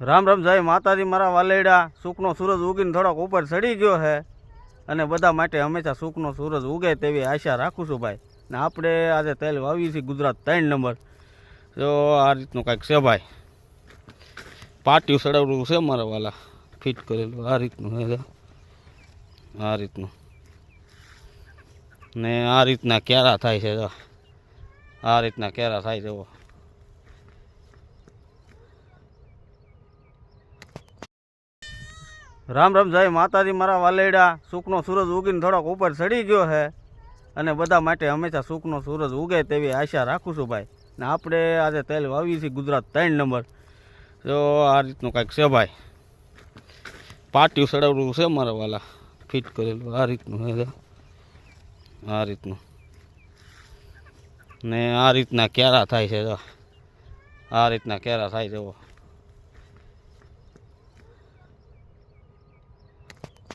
રામ રામ જય માતાજી મારા વાલેડા। સુખનો સૂરજ ઉગીને થોડોક ઉપર ચડી ગયો છે અને બધા માટે હંમેશા સુખનો સૂરજ ઉગે તેવી આશા રાખું છું ભાઈ। ને આપણે આજે તેલ વાવીએ છીએ ગુજરાત 3 નંબર। જો આ રીતનું કાંઈક છે ભાઈ, પાટિયું સડાવવું છે મારા વાલા, ફિટ કરેલું આ રીતનું છે, આ રીતનું ને આ રીતના કેરા થાય છે, જો આ રીતના કેરા થાય છે। રામ રામ જય માતાજી મારા વાલેડા। સુખનો સૂરજ ઉગીને થોડોક ઉપર ચડી ગયો છે અને બધા માટે હંમેશા સુખનો સૂરજ ઉગે તેવી આશા રાખું છું ભાઈ। ને આપણે આજે તેલ વાવીએ છીએ ગુજરાત 3 નંબર। જો આ રીતનું કાંઈક છે ભાઈ, પાટિયું સડાવવું છે મારા વાલા, ફિટ કરેલું આ રીતનું છે, આ રીતનું ને આ રીતના કેરા થાય છે, જો આ રીતના કેરા થાય છે।